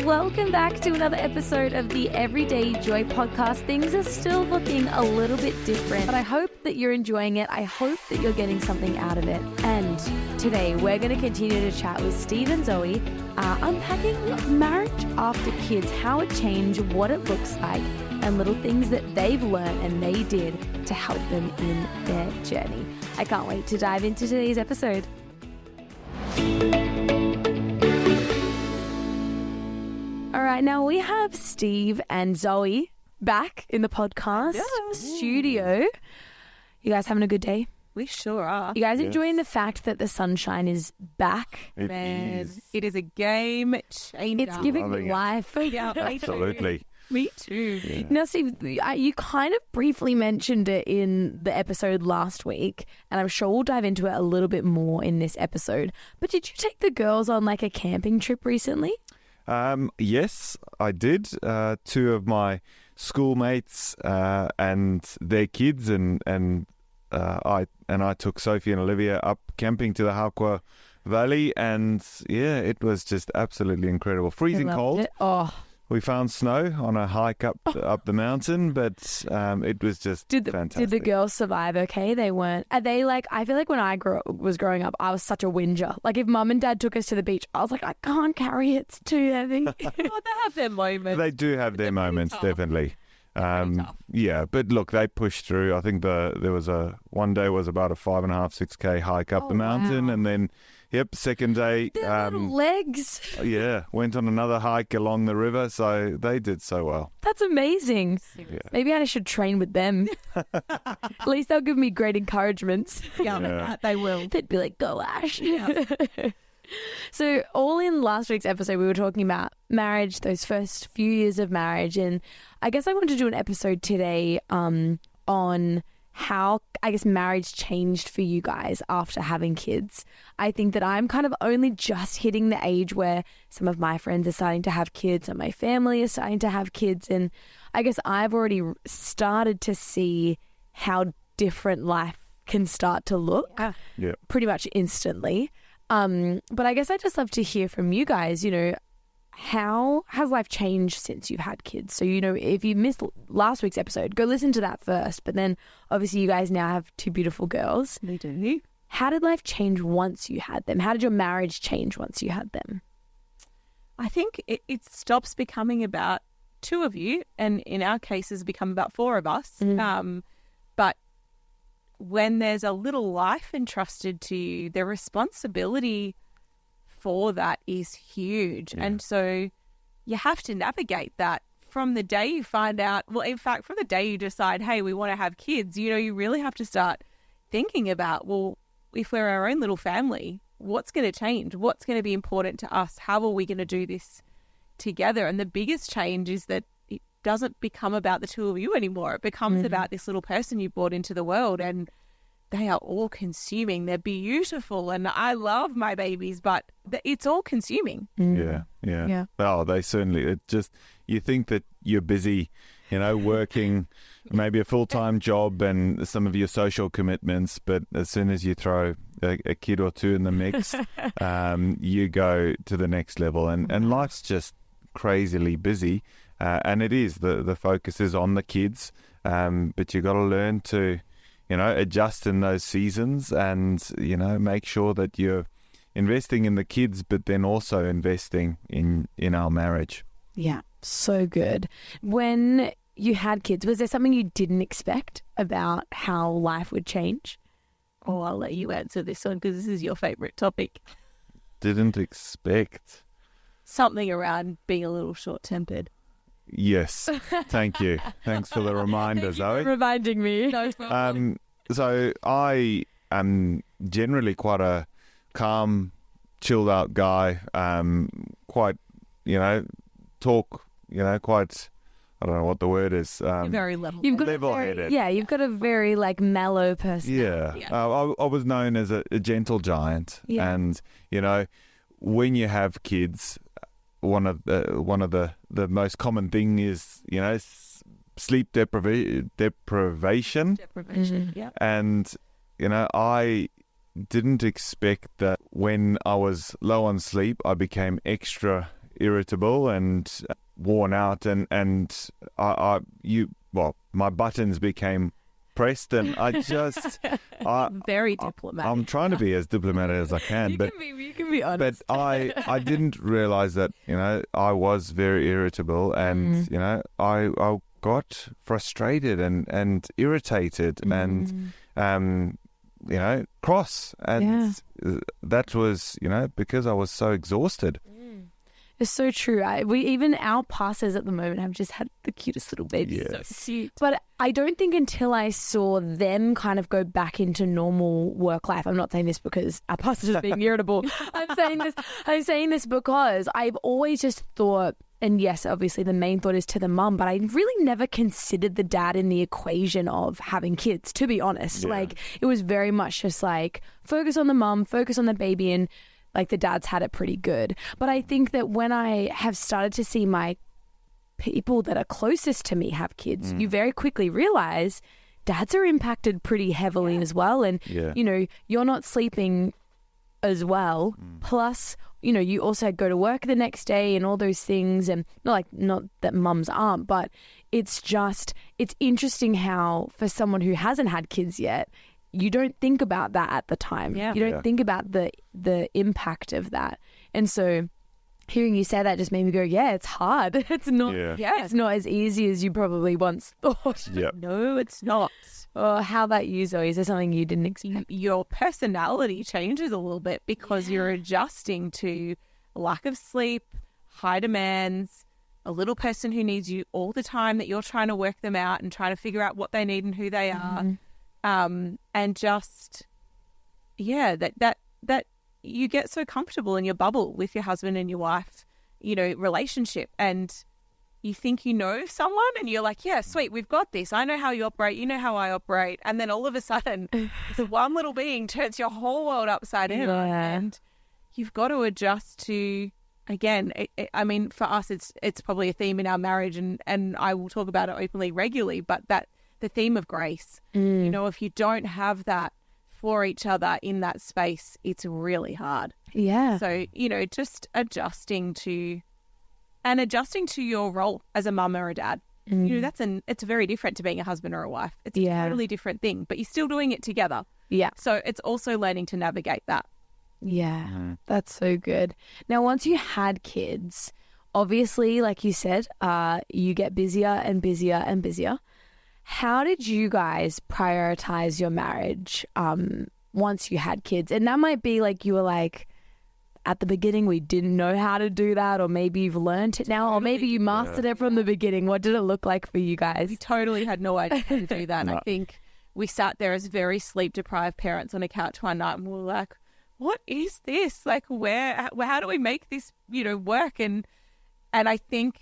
Welcome back to another episode of the Everyday Joy podcast. Things are still looking a little bit different, but I hope that you're enjoying it. I hope that you're getting something out of it. And today we're going to continue to chat with Steve and Zoe, unpacking marriage after kids, how it changed, what it looks like, and little things that they've learned and they did to help them in their journey. I can't wait to dive into today's episode. All right, now we have Steve and Zoe back in the podcast studio. You guys having a good day? We sure are. You guys enjoying the fact that the sunshine is back? Man, it is a game changer. It's giving me life. Yeah, absolutely. Me too. Yeah. Now, Steve, you kind of briefly mentioned it in the episode last week, and I'm sure we'll dive into it a little bit more in this episode. But did you take the girls on like a camping trip recently? Yes, I did. Two of my schoolmates and their kids, and I took Sophie and Olivia up camping to the Hakwa Valley, and yeah, it was just absolutely incredible. Freezing cold. It. Oh. We found snow on a hike up the mountain, but it was just fantastic. Did the girls survive okay? They weren't. Are they like, I feel like when I was growing up, I was such a whinger. Like if mum and dad took us to the beach, I was like, I can't carry it. It's too heavy. Oh, they have their moments. They do have their moments, definitely. Yeah, but look, they pushed through. I think there was one day was about a 5.5, 6K hike up the mountain, and then second day, their little legs. Yeah, went on another hike along the river, so they did so well. That's amazing. Yeah. Maybe I should train with them. At least they'll give me great encouragements. Yeah, they will. They'd be like, go Ash. Yeah. So all in last week's episode, we were talking about marriage, those first few years of marriage. And I guess I want to do an episode today on how, I guess, marriage changed for you guys after having kids. I think that I'm kind of only just hitting the age where some of my friends are starting to have kids and my family is starting to have kids. And I guess I've already started to see how different life can start to look pretty much instantly. But I guess I'd just love to hear from you guys, how has life changed since you've had kids? So, if you missed last week's episode, go listen to that first. But then obviously you guys now have two beautiful girls. They do. How did life change once you had them? How did your marriage change once you had them? I think it stops becoming about two of you, and in our case has become about four of us. But when there's a little life entrusted to you, the responsibility for that is huge. And so you have to navigate that from the day you find out, well, in fact, from the day you decide, hey, we want to have kids, you really have to start thinking about, well, if we're our own little family, what's going to change? What's going to be important to us? How are we going to do this together? And the biggest change is that it doesn't become about the two of you anymore. It becomes about this little person you brought into the world, and they are all consuming. They're beautiful, and I love my babies, but it's all consuming. Yeah. Oh, they certainly. It just, you think that you're busy, working maybe a full-time job and some of your social commitments, but as soon as you throw a kid or two in the mix, you go to the next level, and life's just crazily busy, and it is. The focus is on the kids, but you got to learn to adjust in those seasons and, make sure that you're investing in the kids, but then also investing in our marriage. Yeah, so good. When you had kids, was there something you didn't expect about how life would change? Oh, I'll let you answer this one because this is your favorite topic. Didn't expect. Something around being a little short-tempered. Yes, thank you. Thanks for the reminder, Zoe. Reminding me. No problem. So I am generally quite a calm, chilled out guy. Quite, talk, quite, I don't know what the word is. Very level. Level-headed. You've got a very mellow personality. Yeah. I was known as a gentle giant, and when you have kids, one of the most common thing is sleep deprivation. Yeah. And I didn't expect that when I was low on sleep, I became extra irritable and worn out, and my buttons became pressed, and I just very diplomatic. I'm trying to be as diplomatic as I can, you can be honest. But I didn't realize that I was very irritable, and I got frustrated and irritated and cross, and that was because I was so exhausted. It's so true. Even our pastors at the moment have just had the cutest little babies. Yes. So cute. But I don't think until I saw them kind of go back into normal work life. I'm not saying this because our pastors are being irritable. I'm saying this because I've always just thought, and yes, obviously the main thought is to the mum, but I really never considered the dad in the equation of having kids, to be honest. Yeah. Like, it was very much just like, focus on the mum, focus on the baby, and like the dad's had it pretty good. But I think that when I have started to see my people that are closest to me have kids, you very quickly realize dads are impacted pretty heavily as well. And, you're not sleeping as well. Plus, you also go to work the next day and all those things. And not that mums aren't, but it's interesting how for someone who hasn't had kids yet, you don't think about that at the time. Yeah. You don't think about the impact of that. And so hearing you say that just made me go, it's hard. It's not it's not as easy as you probably once thought. Yep. No, it's not. Oh, how about you, Zoe? Is there something you didn't expect? Your personality changes a little bit because you're adjusting to lack of sleep, high demands, a little person who needs you all the time, that you're trying to work them out and trying to figure out what they need and who they are. And just, that you get so comfortable in your bubble with your husband and your wife, relationship, and you think you know someone and you're like, yeah, sweet, we've got this. I know how you operate. You know how I operate. And then all of a sudden, the one little being turns your whole world upside down. Yeah. And you've got to adjust to, again, I mean, for us, it's probably a theme in our marriage, and I will talk about it openly regularly, but the theme of grace. If you don't have that for each other in that space, it's really hard. Yeah. So, just adjusting to your role as a mum or a dad. It's very different to being a husband or a wife. It's a totally different thing, but you're still doing it together. Yeah. So it's also learning to navigate that. Yeah. That's so good. Now, once you had kids, obviously, like you said, you get busier and busier and busier. How did you guys prioritize your marriage once you had kids? And that might be like you were like, at the beginning, we didn't know how to do that, or maybe you've learned it now, or maybe you mastered it from the beginning. What did it look like for you guys? We totally had no idea how to do that. No. I think we sat there as very sleep-deprived parents on a couch one night, and we were like, what is this? Like, how do we make this, work? And I think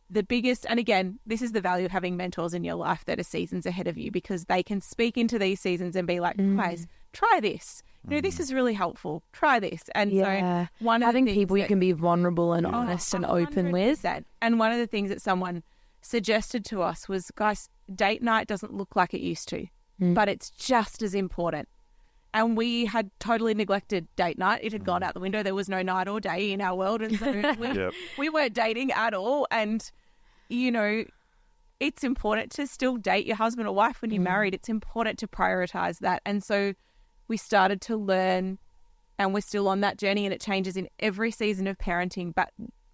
the biggest, and again, this is the value of having mentors in your life that are seasons ahead of you, because they can speak into these seasons and be like, guys, try this. This is really helpful. Try this. And so having people you can be vulnerable and honest and open with. And one of the things that someone suggested to us was, guys, date night doesn't look like it used to, but it's just as important. And we had totally neglected date night. It had gone out the window. There was no night or day in our world. And so we weren't dating at all. And, it's important to still date your husband or wife when you're married. It's important to prioritize that. And so we started to learn, and we're still on that journey, and it changes in every season of parenting, but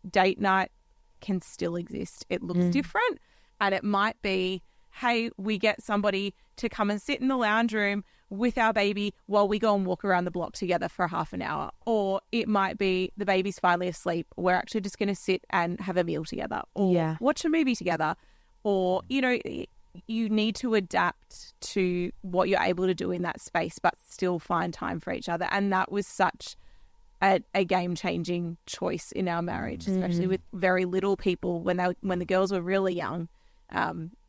date night can still exist. It looks different, and it might be, hey, we get somebody to come and sit in the lounge room with our baby while we go and walk around the block together for half an hour. Or it might be the baby's finally asleep. We're actually just going to sit and have a meal together, or watch a movie together. Or, you need to adapt to what you're able to do in that space, but still find time for each other. And that was such a game-changing choice in our marriage, especially with very little people when the girls were really young.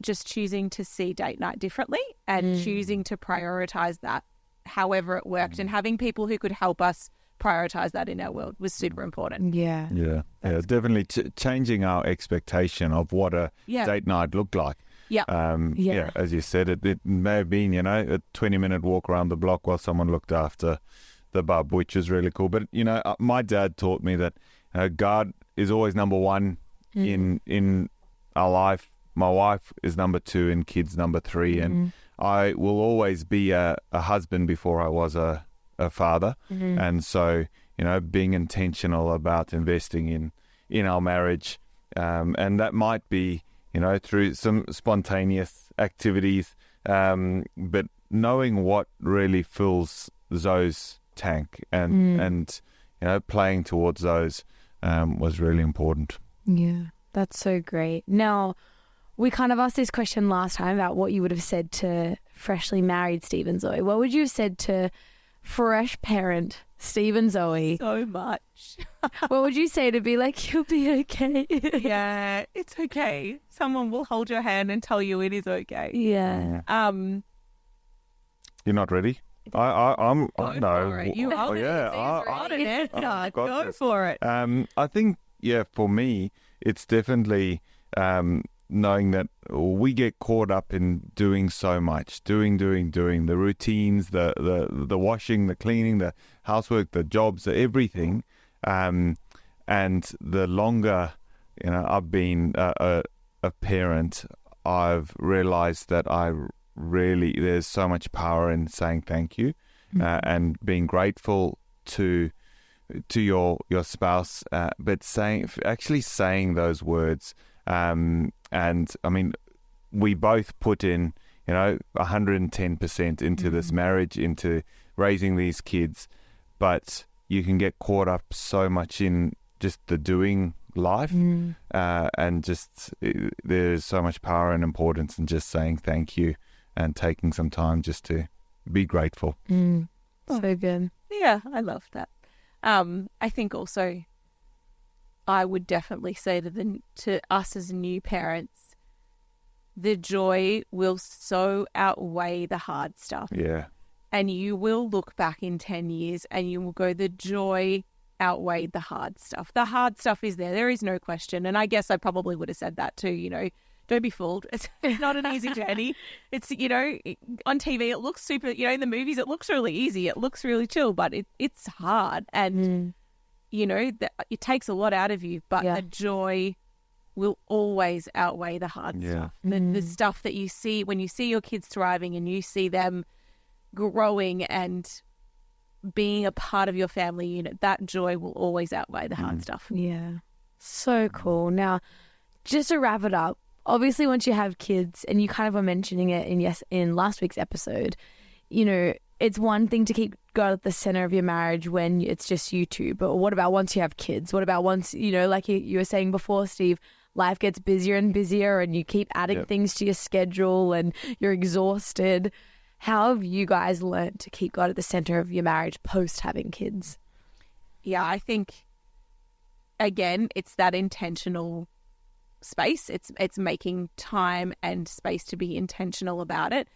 Just choosing to see date night differently and choosing to prioritize that however it worked, and having people who could help us prioritize that in our world was super important. Yeah, definitely changing our expectation of what a date night looked like. As you said, it may have been a 20-minute walk around the block while someone looked after the bub, which is really cool. But my dad taught me that God is always number one in our life. My wife is number 2 and kids number 3. And I will always be a husband before I was a father. And so, being intentional about investing in our marriage. And that might be, through some spontaneous activities, but knowing what really fills Zoe's tank and playing towards those was really important. Yeah, that's so great. Now, we kind of asked this question last time about what you would have said to freshly married Steve and Zoe. What would you have said to fresh parent Steve and Zoe? So much. What would you say to be like, you'll be okay? Yeah, it's okay. Someone will hold your hand and tell you it is okay. Yeah. You're not ready? I'm Go no. for it. You are. Go for it. I think, for me, it's definitely knowing that we get caught up in doing so much, doing the routines, the washing, the cleaning, the housework, the jobs, everything. And the longer, I've been a parent, I've realized that there's so much power in saying thank you and being grateful to your spouse, but actually saying those words. And I mean, we both put in, 110% into this marriage, into raising these kids, but you can get caught up so much in just the doing life, and just there's so much power and importance in just saying thank you and taking some time just to be grateful. So good. Yeah, I love that. I think also I would definitely say to us as new parents, the joy will so outweigh the hard stuff. Yeah. And you will look back in 10 years and you will go, the joy outweighed the hard stuff. The hard stuff is there. There is no question. And I guess I probably would have said that too, don't be fooled. It's not an easy journey. It's, on TV, it looks super, in the movies, it looks really easy. It looks really chill, but it's hard. And, it takes a lot out of you, but the joy will always outweigh the hard stuff. The stuff that you see when you see your kids thriving and you see them growing and being a part of your family unit, that joy will always outweigh the hard stuff. Yeah. So cool. Now, just to wrap it up, obviously once you have kids, and you kind of were mentioning it in last week's episode, it's one thing to keep God at the center of your marriage when it's just you two, but what about once you have kids? What about once, like you were saying before, Steve, life gets busier and busier and you keep adding things to your schedule and you're exhausted. How have you guys learned to keep God at the center of your marriage post having kids? Yeah, I think, again, it's that intentional space. It's making time and space to be intentional about it.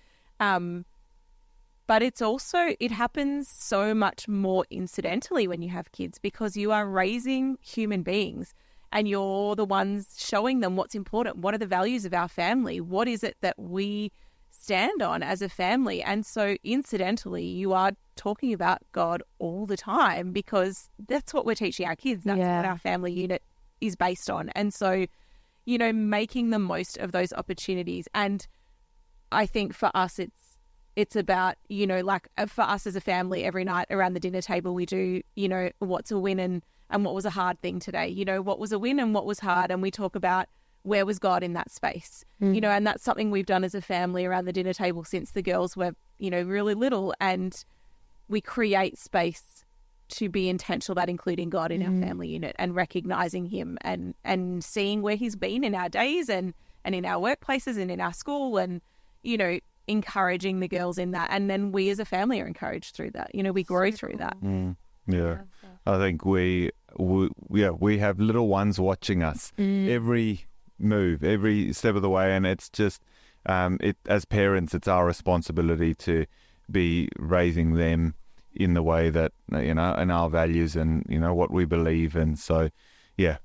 But it's also, it happens so much more incidentally when you have kids, because you are raising human beings and you're the ones showing them what's important. What are the values of our family? What is it that we stand on as a family? And so incidentally, you are talking about God all the time, because that's what we're teaching our kids. That's what our family unit is based on. And so, making the most of those opportunities. And I think for us, it's about, for us as a family, every night around the dinner table, we do, what's a win and what was a hard thing today? What was a win and what was hard? And we talk about where was God in that space, and that's something we've done as a family around the dinner table since the girls were, really little. And we create space to be intentional about including God in our family unit and recognizing him and seeing where he's been in our days and in our workplaces and in our school, and, encouraging the girls in that. And then we as a family are encouraged through that. We grow through that. Yeah. I think we have little ones watching us every move, every step of the way. And it's just, as parents, it's our responsibility to be raising them in the way that, in our values and, what we believe. And so,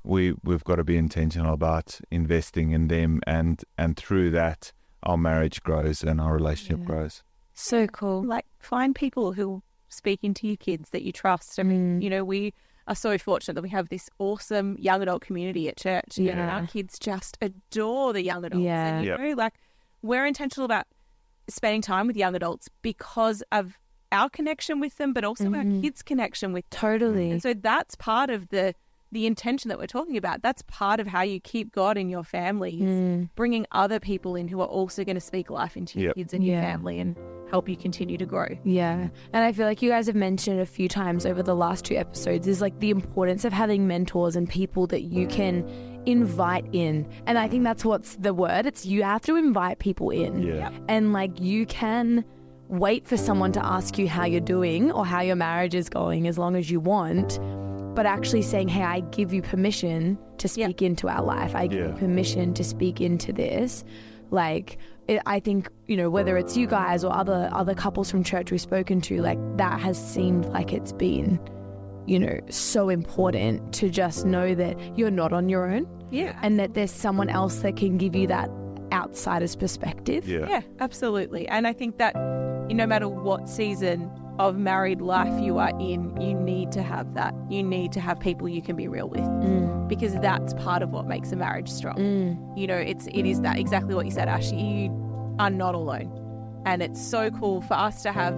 we've got to be intentional about investing in them. And through that, our marriage grows and our relationship grows. So cool. Like, find people who speak into your kids that you trust. I mean, are so fortunate that we have this awesome young adult community at church. Yeah. And our kids just adore the young adults. Yeah. And, you know, like, we're intentional about spending time with young adults because of our connection with them, but also our kids' connection with them. Totally. And so that's part of the intention that we're talking about. That's part of how you keep God in your family, is bringing other people in who are also going to speak life into your kids and your family and help you continue to grow. Yeah. And I feel like you guys have mentioned a few times over the last 2 episodes is like the importance of having mentors and people that you can invite in. And I think that's what's the word. It's you have to invite people in. Yeah. And like you can wait for someone to ask you how you're doing or how your marriage is going as long as you want. But actually saying, hey, I give you permission to speak into our life. I give you permission to speak into this. Like, I think, you know, whether it's you guys or other couples from church we've spoken to, like that has seemed like it's been, you know, so important to just know that you're not on your own. Yeah. And that there's someone else that can give you that outsider's perspective. Yeah, absolutely. And I think that no matter what season of married life you are in, you need to have that. You need to have people you can be real with, because that's part of what makes a marriage strong. You know, it is that exactly what you said, Ash. You are not alone. And it's so cool for us to have,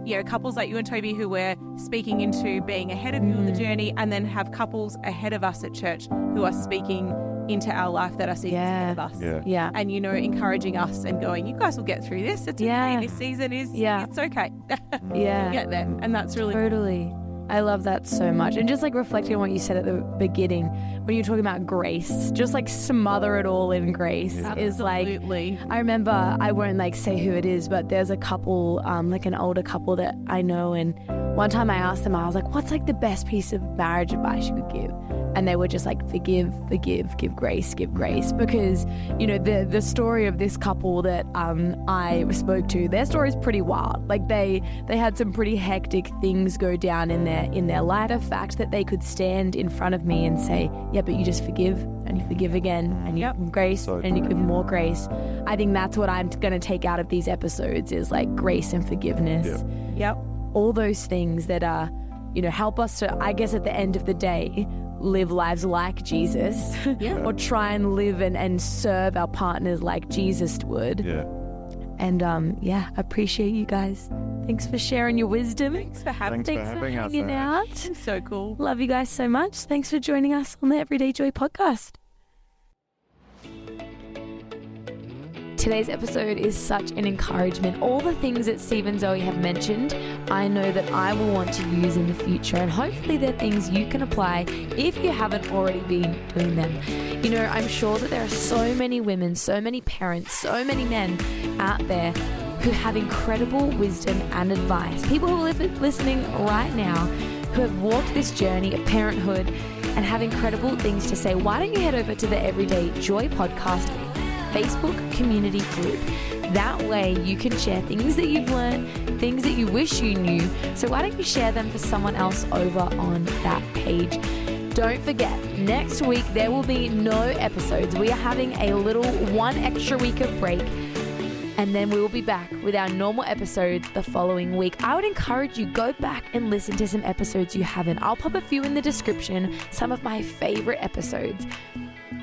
you know, couples like you and Toby who we're speaking into being ahead of you on the journey, and then have couples ahead of us at church who are speaking into our life that are seasons ahead of us. Yeah. And, you know, encouraging us and going, you guys will get through this. It's okay. This season is, it's okay. Get there. And that's really totally. I love that so much. And just like reflecting on what you said at the beginning, when you're talking about grace, just like smother it all in grace is like, I remember, I won't like say who it is, but there's a couple, like an older couple that I know. And one time I asked them, I was like, what's like the best piece of marriage advice you could give? And they were just like, forgive, give grace. Because, you know, the story of this couple that I spoke to, their story is pretty wild. Like they had some pretty hectic things go down in their life. The fact that they could stand in front of me and say, yeah, but you just forgive and you forgive again and you give grace and you give more grace. I think that's what I'm going to take out of these episodes is like grace and forgiveness. All those things that are, you know, help us to, I guess at the end of the day, live lives like Jesus or try and live and serve our partners like Jesus would. And I appreciate you guys. Thanks for sharing your wisdom. Thanks for having us. Hanging out. It's so cool. Love you guys so much. Thanks for joining us on the Everyday Joy podcast. Today's episode is such an encouragement. All the things that Steve and Zoe have mentioned, I know that I will want to use in the future, and hopefully they're things you can apply if you haven't already been doing them. You know, I'm sure that there are so many women, so many parents, so many men out there who have incredible wisdom and advice. People who are listening right now who have walked this journey of parenthood and have incredible things to say. Why don't you head over to the Everyday Joy podcast Facebook community group. That way you can share things that you've learned, things that you wish you knew. So why don't you share them for someone else over on that page? Don't forget, next week there will be no episodes. We are having a little 1 extra week of break, and then we will be back with our normal episodes the following week. I would encourage you, go back and listen to some episodes you haven't. I'll pop a few in the description, some of my favorite episodes.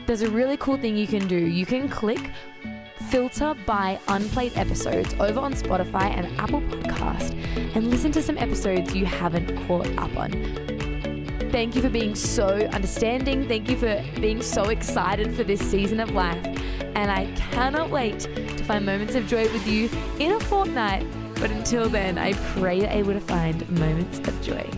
There's a really cool thing you can do. You can click filter by unplayed episodes over on Spotify and Apple Podcast and listen to some episodes you haven't caught up on. Thank you for being so understanding. Thank you for being so excited for this season of life. And I cannot wait to find moments of joy with you in a fortnight. But until then, I pray you're able to find moments of joy.